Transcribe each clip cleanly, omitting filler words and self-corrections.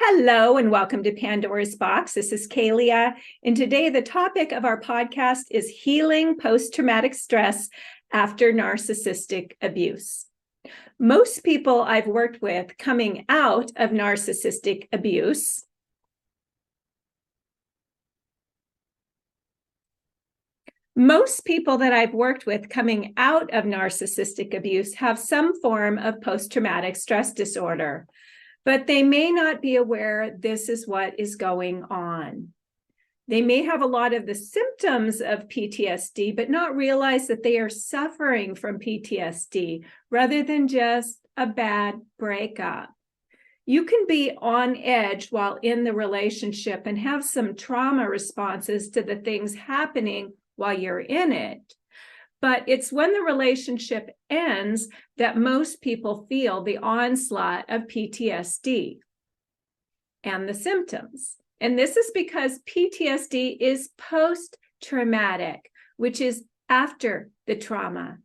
Hello and welcome to Pandora's Box. This is Kaleah, and today the topic of our podcast is healing post-traumatic stress after narcissistic abuse. Most people I've worked with coming out of narcissistic abuse have some form of post-traumatic stress disorder, but they may not be aware this is what is going on. They may have a lot of the symptoms of PTSD, but not realize that they are suffering from PTSD rather than just a bad breakup. You can be on edge while in the relationship and have some trauma responses to the things happening while you're in it. But it's when the relationship ends that most people feel the onslaught of PTSD and the symptoms. And this is because PTSD is post-traumatic, which is after the trauma.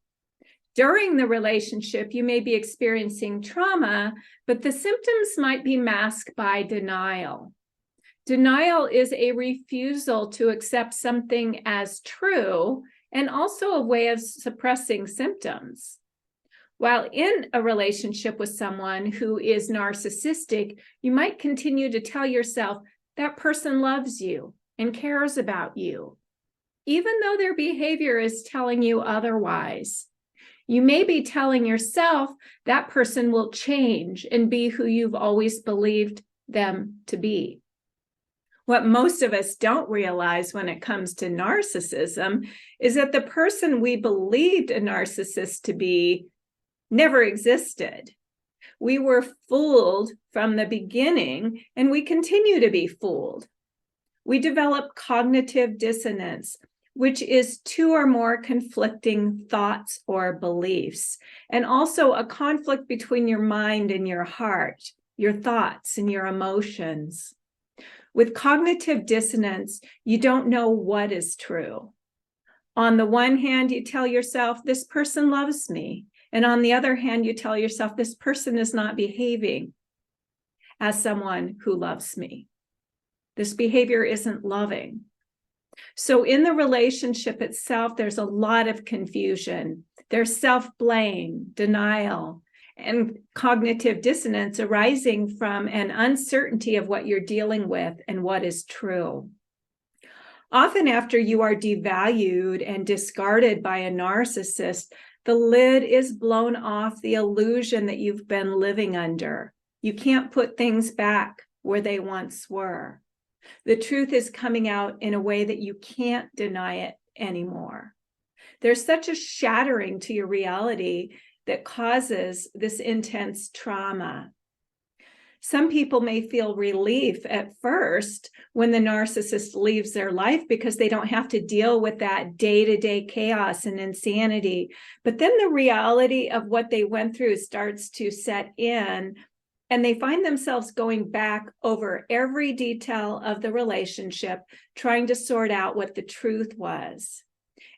During the relationship, you may be experiencing trauma, but the symptoms might be masked by denial. Denial is a refusal to accept something as true, and also a way of suppressing symptoms. While in a relationship with someone who is narcissistic, you might continue to tell yourself that person loves you and cares about you, even though their behavior is telling you otherwise. You may be telling yourself that person will change and be who you've always believed them to be. What most of us don't realize when it comes to narcissism is that the person we believed a narcissist to be never existed. We were fooled from the beginning, and we continue to be fooled. We develop cognitive dissonance, which is two or more conflicting thoughts or beliefs, and also a conflict between your mind and your heart, your thoughts and your emotions. With cognitive dissonance, you don't know what is true. On the one hand, you tell yourself, this person loves me. And on the other hand, you tell yourself, this person is not behaving as someone who loves me. This behavior isn't loving. So in the relationship itself, there's a lot of confusion. There's self-blame, denial, and cognitive dissonance arising from an uncertainty of what you're dealing with and what is true. Often after you are devalued and discarded by a narcissist, the lid is blown off the illusion that you've been living under. You can't put things back where they once were. The truth is coming out in a way that you can't deny it anymore. There's such a shattering to your reality that causes this intense trauma. Some people may feel relief at first when the narcissist leaves their life because they don't have to deal with that day-to-day chaos and insanity. But then the reality of what they went through starts to set in, and they find themselves going back over every detail of the relationship, trying to sort out what the truth was.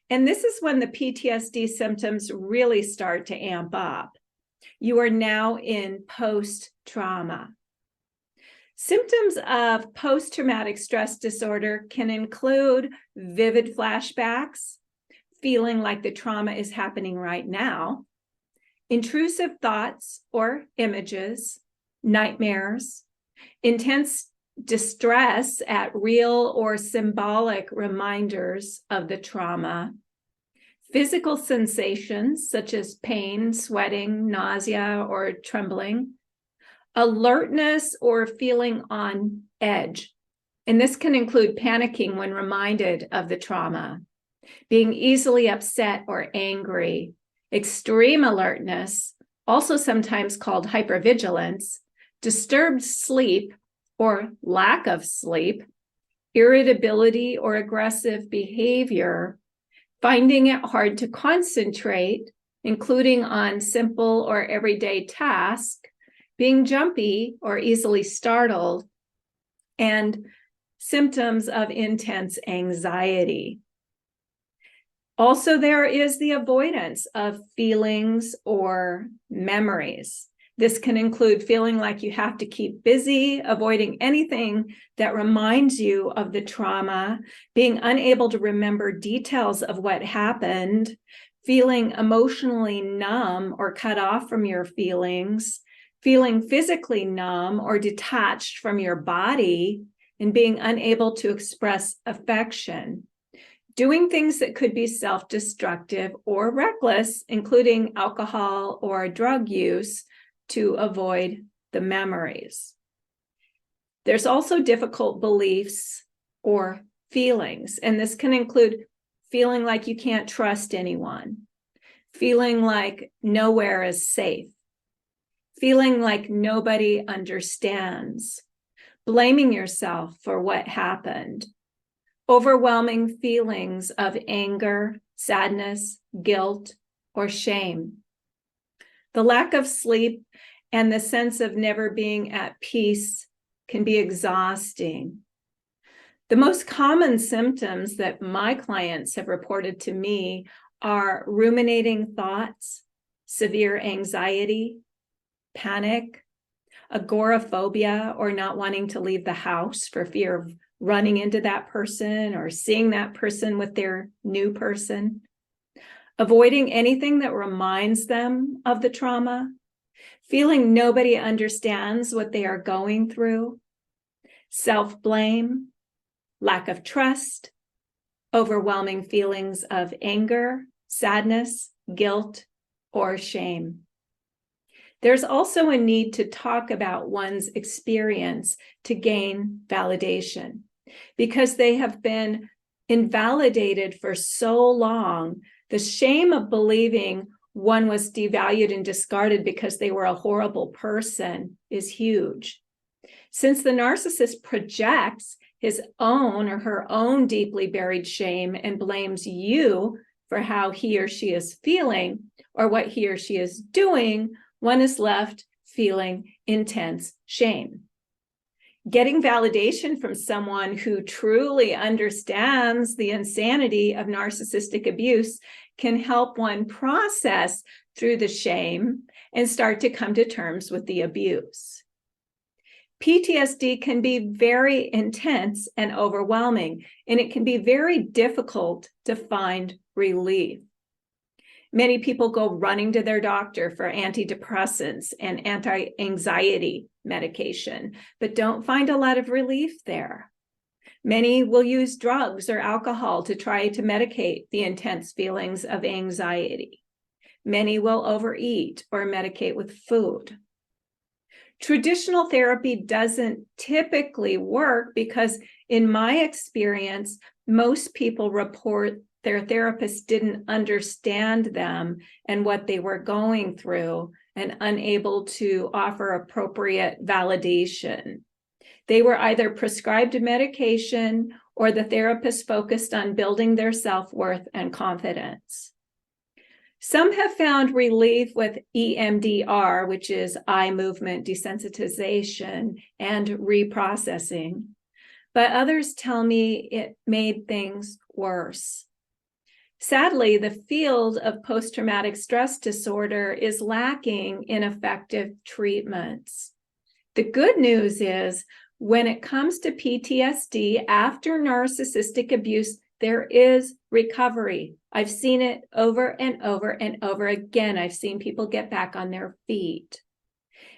And this is when the PTSD symptoms really start to amp up. You are now in post-trauma. Symptoms of post-traumatic stress disorder can include vivid flashbacks, feeling like the trauma is happening right now, intrusive thoughts or images, nightmares, intense distress at real or symbolic reminders of the trauma, physical sensations such as pain, sweating, nausea, or trembling, alertness or feeling on edge. And this can include panicking when reminded of the trauma, being easily upset or angry, extreme alertness, also sometimes called hypervigilance, disturbed sleep or lack of sleep, irritability or aggressive behavior, finding it hard to concentrate, including on simple or everyday tasks, being jumpy or easily startled, and symptoms of intense anxiety. Also, there is the avoidance of feelings or memories. This can include feeling like you have to keep busy, avoiding anything that reminds you of the trauma, being unable to remember details of what happened, feeling emotionally numb or cut off from your feelings, feeling physically numb or detached from your body, and being unable to express affection. Doing things that could be self-destructive or reckless, including alcohol or drug use, to avoid the memories. There's also difficult beliefs or feelings, and this can include feeling like you can't trust anyone, feeling like nowhere is safe, feeling like nobody understands, blaming yourself for what happened, overwhelming feelings of anger, sadness, guilt, or shame. The lack of sleep and the sense of never being at peace can be exhausting. The most common symptoms that my clients have reported to me are ruminating thoughts, severe anxiety, panic, agoraphobia, or not wanting to leave the house for fear of running into that person or seeing that person with their new person, avoiding anything that reminds them of the trauma, feeling nobody understands what they are going through, self-blame, lack of trust, overwhelming feelings of anger, sadness, guilt, or shame. There's also a need to talk about one's experience to gain validation, because they have been invalidated for so long. The shame of believing one was devalued and discarded because they were a horrible person is huge. Since the narcissist projects his own or her own deeply buried shame and blames you for how he or she is feeling or what he or she is doing, one is left feeling intense shame. Getting validation from someone who truly understands the insanity of narcissistic abuse can help one process through the shame and start to come to terms with the abuse. PTSD can be very intense and overwhelming, and it can be very difficult to find relief. Many people go running to their doctor for antidepressants and anti-anxiety medication, but don't find a lot of relief there. Many will use drugs or alcohol to try to medicate the intense feelings of anxiety. Many will overeat or medicate with food. Traditional therapy doesn't typically work because, in my experience, most people report their therapist didn't understand them and what they were going through and unable to offer appropriate validation. They were either prescribed medication or the therapist focused on building their self-worth and confidence. Some have found relief with EMDR, which is eye movement desensitization and reprocessing, but others tell me it made things worse. Sadly, the field of post-traumatic stress disorder is lacking in effective treatments. The good news is, when it comes to PTSD after narcissistic abuse, there is recovery. I've seen it over and over and over again. I've seen people get back on their feet.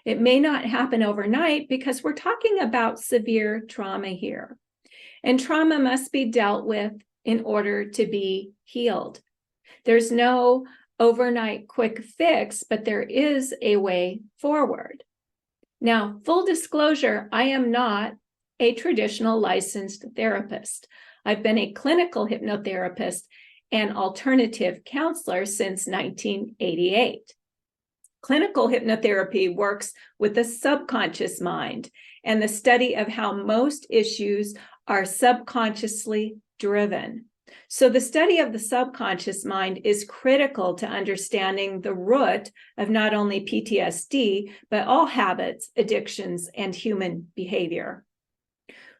It may not happen overnight because we're talking about severe trauma here. And trauma must be dealt with in order to be healed. There's no overnight quick fix, but there is a way forward. Now, full disclosure, I am not a traditional licensed therapist. I've been a clinical hypnotherapist and alternative counselor since 1988. Clinical hypnotherapy works with the subconscious mind and the study of how most issues are subconsciously driven. So the study of the subconscious mind is critical to understanding the root of not only PTSD, but all habits, addictions, and human behavior.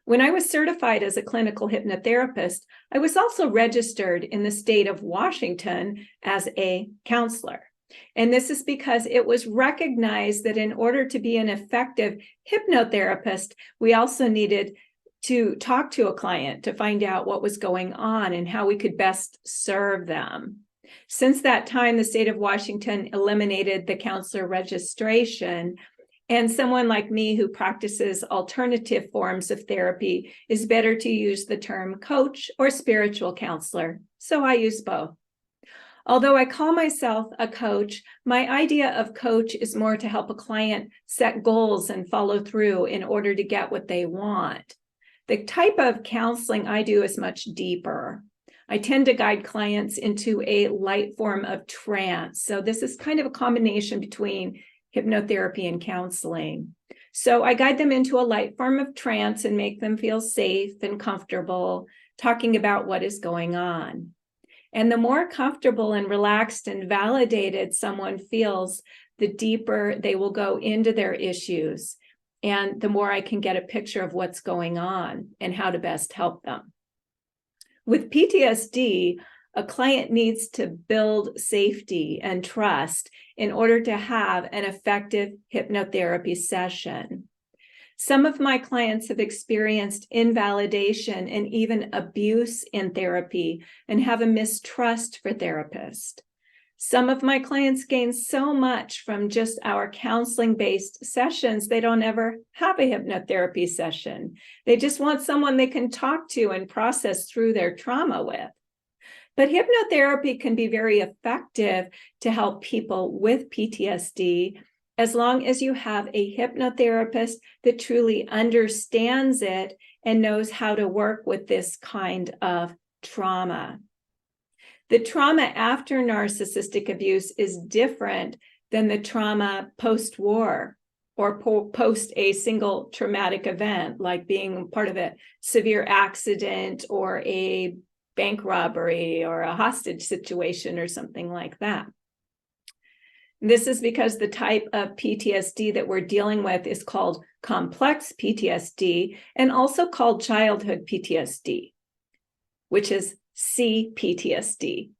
When I was certified as a clinical hypnotherapist, I was also registered in the state of Washington as a counselor. And this is because it was recognized that in order to be an effective hypnotherapist, we also needed to talk to a client to find out what was going on and how we could best serve them. Since that time, the state of Washington eliminated the counselor registration, and someone like me who practices alternative forms of therapy is better to use the term coach or spiritual counselor. So I use both. Although I call myself a coach, my idea of coach is more to help a client set goals and follow through in order to get what they want. The type of counseling I do is much deeper. I tend to guide clients into a light form of trance. So this is kind of a combination between hypnotherapy and counseling. So I guide them into a light form of trance and make them feel safe and comfortable talking about what is going on. And the more comfortable and relaxed and validated someone feels, the deeper they will go into their issues, and the more I can get a picture of what's going on and how to best help them. With PTSD, a client needs to build safety and trust in order to have an effective hypnotherapy session. Some of my clients have experienced invalidation and even abuse in therapy and have a mistrust for therapists. Some of my clients gain so much from just our counseling-based sessions, they don't ever have a hypnotherapy session. They just want someone they can talk to and process through their trauma with. But hypnotherapy can be very effective to help people with PTSD as long as you have a hypnotherapist that truly understands it and knows how to work with this kind of trauma. The trauma after narcissistic abuse is different than the trauma post-war or post a single traumatic event, like being part of a severe accident or a bank robbery or a hostage situation or something like that. This is because the type of PTSD that we're dealing with is called complex PTSD and also called childhood PTSD, which is CPTSD.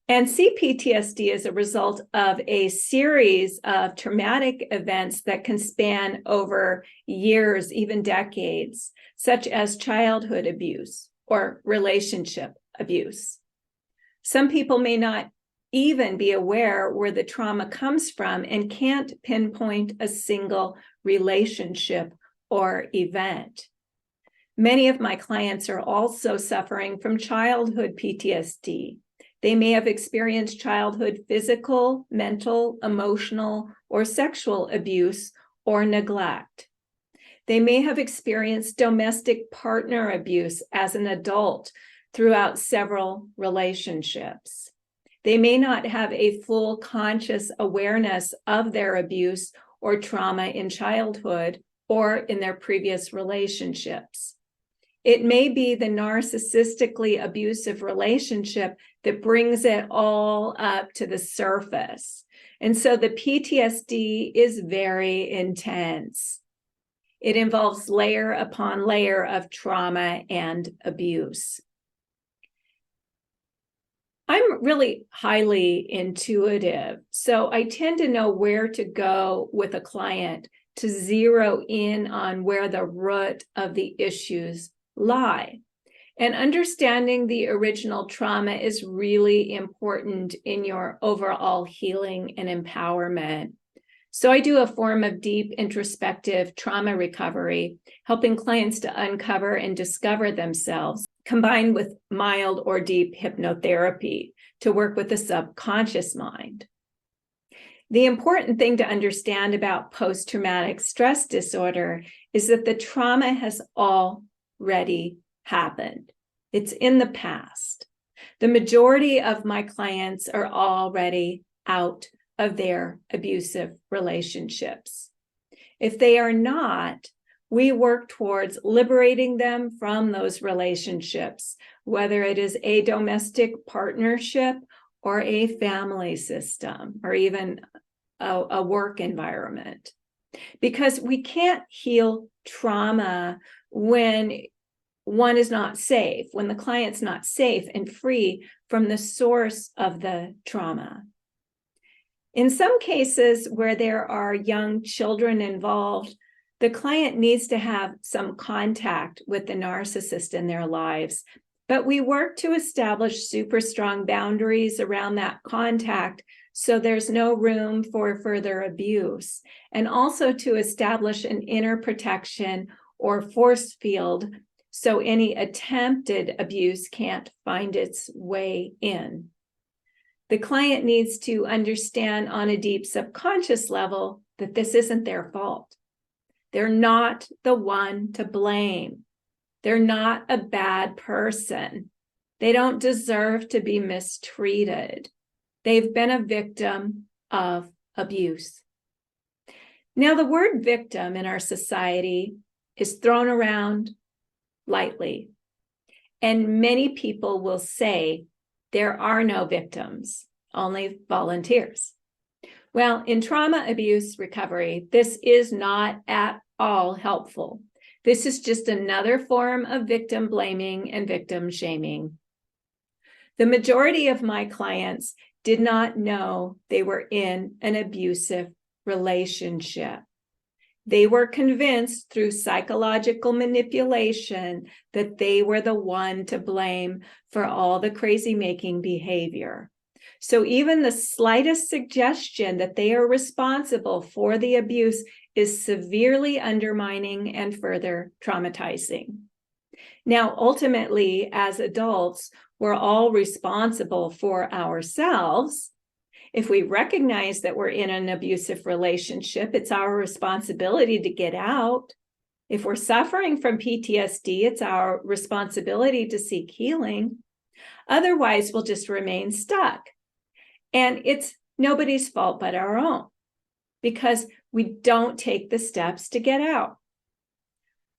And CPTSD is a result of a series of traumatic events that can span over years, even decades, such as childhood abuse or relationship abuse. Some people may not even be aware where the trauma comes from and can't pinpoint a single relationship or event. Many of my clients are also suffering from childhood PTSD. They may have experienced childhood physical, mental, emotional, or sexual abuse or neglect. They may have experienced domestic partner abuse as an adult throughout several relationships. They may not have a full conscious awareness of their abuse or trauma in childhood or in their previous relationships. It may be the narcissistically abusive relationship that brings it all up to the surface. And so the PTSD is very intense. It involves layer upon layer of trauma and abuse. I'm really highly intuitive, so I tend to know where to go with a client to zero in on where the root of the issues lie. And understanding the original trauma is really important in your overall healing and empowerment. So I do a form of deep introspective trauma recovery, helping clients to uncover and discover themselves, combined with mild or deep hypnotherapy to work with the subconscious mind. The important thing to understand about post-traumatic stress disorder is that the trauma has already happened. It's in the past. The majority of my clients are already out of their abusive relationships. If they are not, we work towards liberating them from those relationships, whether it is a domestic partnership or a family system or even a work environment. Because we can't heal trauma when one is not safe, when the client's not safe and free from the source of the trauma. In some cases where there are young children involved, the client needs to have some contact with the narcissist in their lives, but we work to establish super strong boundaries around that contact so there's no room for further abuse, and also to establish an inner protection or force field so any attempted abuse can't find its way in. The client needs to understand on a deep subconscious level that this isn't their fault. They're not the one to blame. They're not a bad person. They don't deserve to be mistreated. They've been a victim of abuse. Now, the word victim in our society is thrown around lightly, and many people will say there are no victims, only volunteers. Well, in trauma abuse recovery, this is not at all helpful. This is just another form of victim blaming and victim shaming. The majority of my clients did not know they were in an abusive relationship. They were convinced through psychological manipulation that they were the one to blame for all the crazy-making behavior. So even the slightest suggestion that they are responsible for the abuse is severely undermining and further traumatizing. Now, ultimately, as adults, we're all responsible for ourselves. If we recognize that we're in an abusive relationship, it's our responsibility to get out. If we're suffering from PTSD, it's our responsibility to seek healing. Otherwise, we'll just remain stuck. And it's nobody's fault but our own, because we don't take the steps to get out.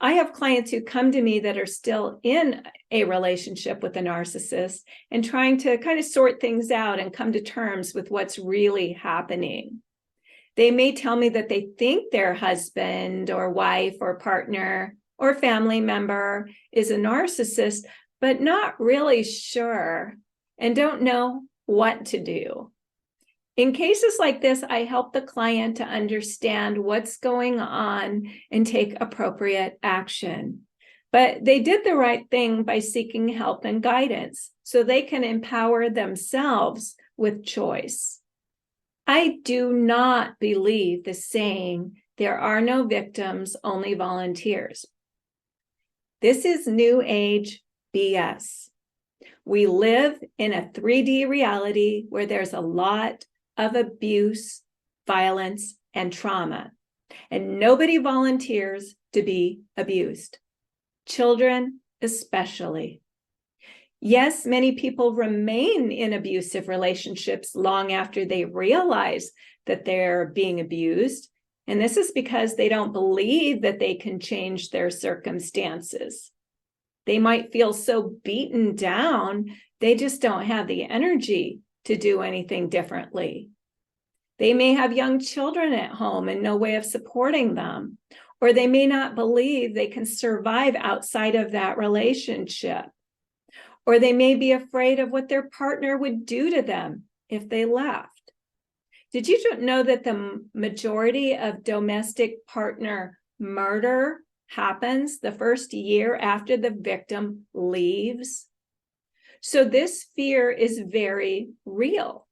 I have clients who come to me that are still in a relationship with a narcissist and trying to kind of sort things out and come to terms with what's really happening. They may tell me that they think their husband or wife or partner or family member is a narcissist, but not really sure and don't know what to do. In cases like this, I help the client to understand what's going on and take appropriate action. But they did the right thing by seeking help and guidance so they can empower themselves with choice. I do not believe the saying, there are no victims, only volunteers. This is New Age BS. We live in a 3D reality where there's a lot of abuse, violence, and trauma, and nobody volunteers to be abused, children especially. Yes, many people remain in abusive relationships long after they realize that they're being abused, and this is because they don't believe that they can change their circumstances. They might feel so beaten down, they just don't have the energy to do anything differently. They may have young children at home and no way of supporting them, or they may not believe they can survive outside of that relationship, or they may be afraid of what their partner would do to them if they left. Did you know that the majority of domestic partner murder happens the first year after the victim leaves? So this fear is very real.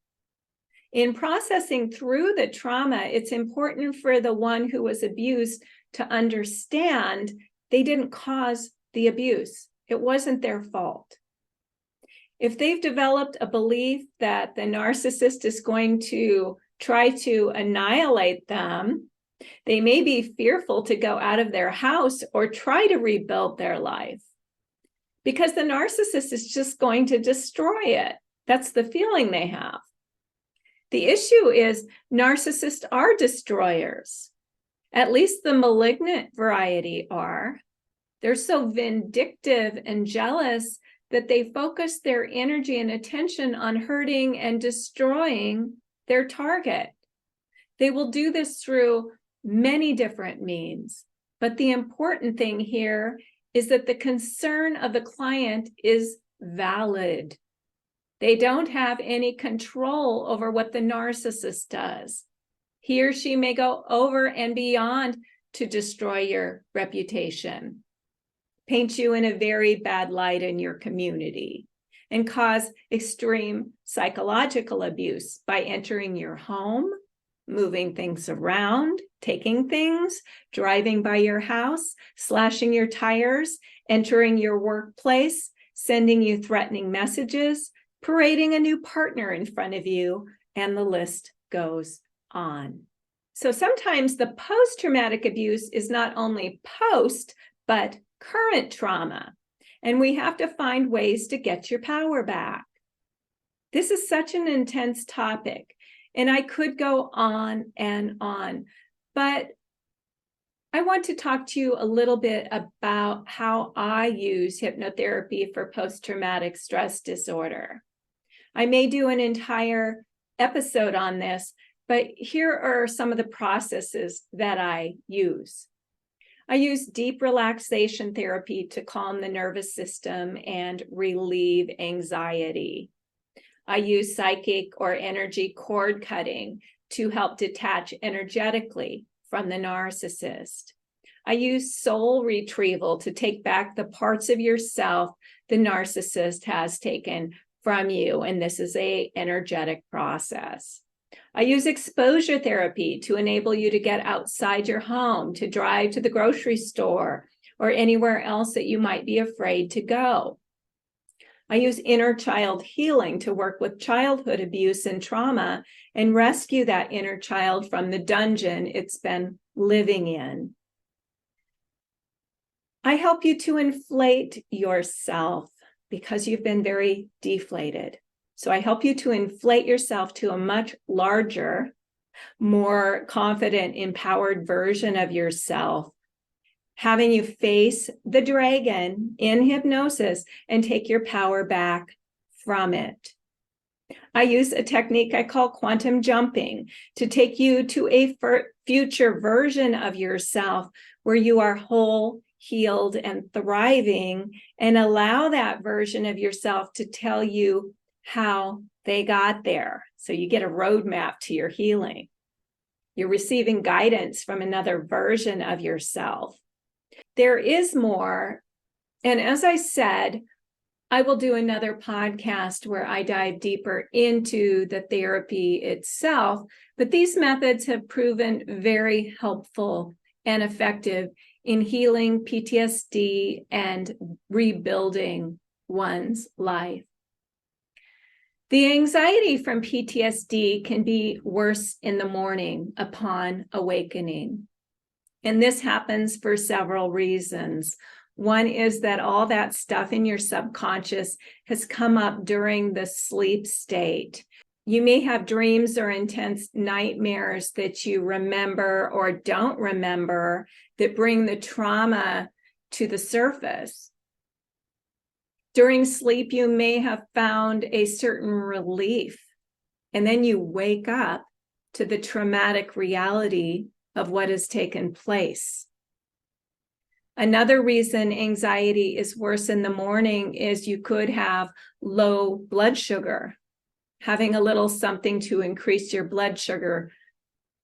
In processing through the trauma, it's important for the one who was abused to understand they didn't cause the abuse. It wasn't their fault. If they've developed a belief that the narcissist is going to try to annihilate them, they may be fearful to go out of their house or try to rebuild their life, because the narcissist is just going to destroy it. That's the feeling they have. The issue is narcissists are destroyers. At least the malignant variety are. They're so vindictive and jealous that they focus their energy and attention on hurting and destroying their target. They will do this through many different means, but the important thing here is that the concern of the client is valid. They don't have any control over what the narcissist does. He or she may go over and beyond to destroy your reputation, paint you in a very bad light in your community, and cause extreme psychological abuse by entering your home, moving things around, taking things, driving by your house, slashing your tires, entering your workplace, sending you threatening messages, parading a new partner in front of you, and the list goes on. So sometimes the post-traumatic abuse is not only post, but current trauma. And we have to find ways to get your power back. This is such an intense topic, and I could go on and on, but I want to talk to you a little bit about how I use hypnotherapy for post-traumatic stress disorder. I may do an entire episode on this, but here are some of the processes that I use. I use deep relaxation therapy to calm the nervous system and relieve anxiety. I use psychic or energy cord cutting to help detach energetically from the narcissist. I use soul retrieval to take back the parts of yourself the narcissist has taken from you, and this is an energetic process. I use exposure therapy to enable you to get outside your home, to drive to the grocery store or anywhere else that you might be afraid to go. I use inner child healing to work with childhood abuse and trauma and rescue that inner child from the dungeon it's been living in. I help you to inflate yourself because you've been very deflated. So I help you to inflate yourself to a much larger, more confident, empowered version of yourself, having you face the dragon in hypnosis and take your power back from it. I use a technique I call quantum jumping to take you to a future version of yourself where you are whole, healed, and thriving, and allow that version of yourself to tell you how they got there. So you get a roadmap to your healing. You're receiving guidance from another version of yourself. There is more. And as I said, I will do another podcast where I dive deeper into the therapy itself. But these methods have proven very helpful and effective in healing PTSD and rebuilding one's life. The anxiety from PTSD can be worse in the morning upon awakening. And this happens for several reasons. One is that all that stuff in your subconscious has come up during the sleep state. You may have dreams or intense nightmares that you remember or don't remember that bring the trauma to the surface. During sleep, you may have found a certain relief, and then you wake up to the traumatic reality of what has taken place. Another reason anxiety is worse in the morning is you could have low blood sugar. Having a little something to increase your blood sugar,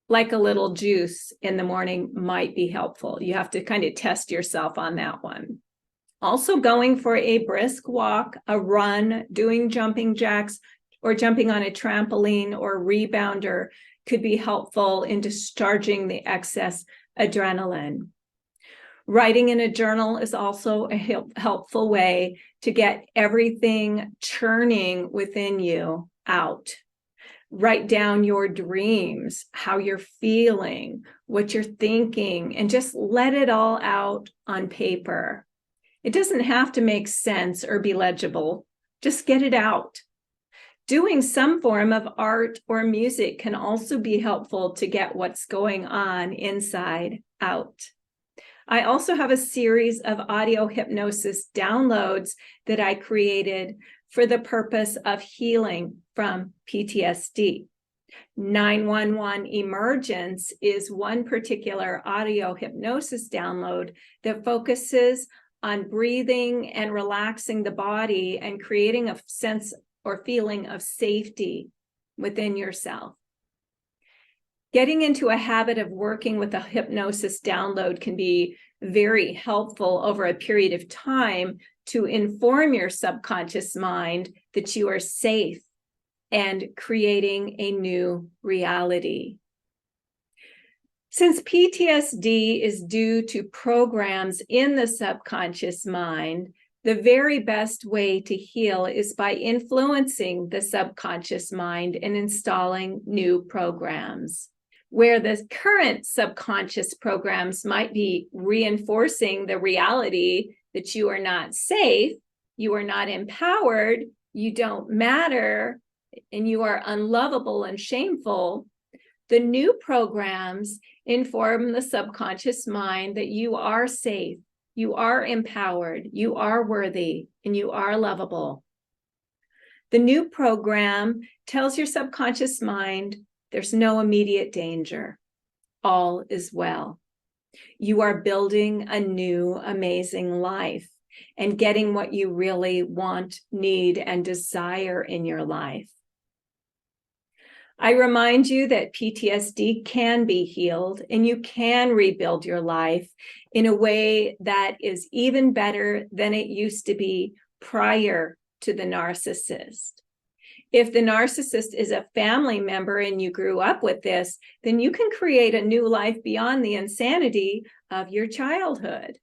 like a little juice in the morning, might be helpful. You have to kind of test yourself on that one. Also, going for a brisk walk, a run, doing jumping jacks, or jumping on a trampoline or rebounder could be helpful in discharging the excess adrenaline. Writing in a journal is also a helpful way to get everything churning within you out. Write down your dreams, how you're feeling, what you're thinking, and just let it all out on paper. It doesn't have to make sense or be legible. Just get it out. Doing some form of art or music can also be helpful to get what's going on inside out. I also have a series of audio hypnosis downloads that I created for the purpose of healing from PTSD. 911 Emergence is one particular audio hypnosis download that focuses on breathing and relaxing the body and creating a sense or feeling of safety within yourself. Getting into a habit of working with a hypnosis download can be very helpful over a period of time to inform your subconscious mind that you are safe and creating a new reality. Since PTSD is due to programs in the subconscious mind, the very best way to heal is by influencing the subconscious mind and installing new programs. Where the current subconscious programs might be reinforcing the reality that you are not safe, you are not empowered, you don't matter, and you are unlovable and shameful, the new programs inform the subconscious mind that you are safe, you are empowered, you are worthy, and you are lovable. The new program tells your subconscious mind there's no immediate danger. All is well. You are building a new, amazing life and getting what you really want, need, and desire in your life. I remind you that PTSD can be healed and you can rebuild your life in a way that is even better than it used to be prior to the narcissist. If the narcissist is a family member and you grew up with this, then you can create a new life beyond the insanity of your childhood.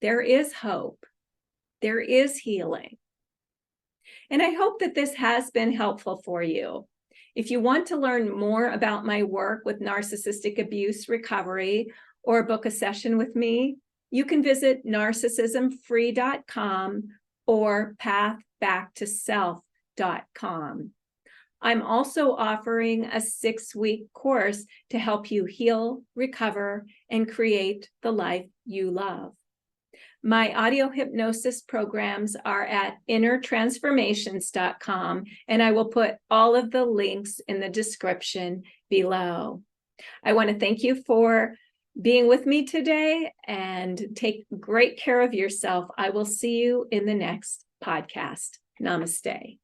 There is hope. There is healing. And I hope that this has been helpful for you. If you want to learn more about my work with narcissistic abuse recovery or book a session with me, you can visit narcissismfree.com or pathbacktoself.com. I'm also offering a 6-week course to help you heal, recover, and create the life you love. My audio hypnosis programs are at innertransformations.com, and I will put all of the links in the description below. I want to thank you for being with me today and take great care of yourself. I will see you in the next podcast. Namaste.